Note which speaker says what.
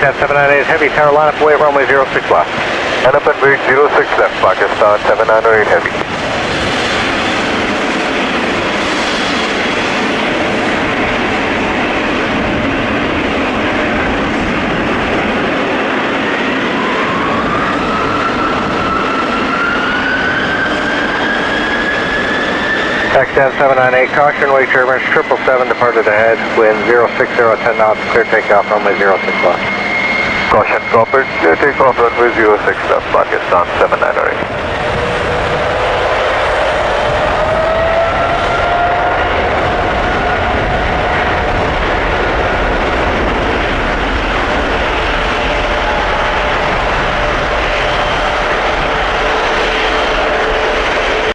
Speaker 1: Pakistan 798 Heavy, tower line up, away runway 06 left.
Speaker 2: Line up and wait 06 left, Pakistan 798 Heavy.
Speaker 1: Pakistan 798, caution, wake turbines, 777 departed ahead, wind 060 at 10 knots, clear takeoff, runway 06 left.
Speaker 2: Caution, copied, clear takeoff, runway 06 left, Pakistan 798.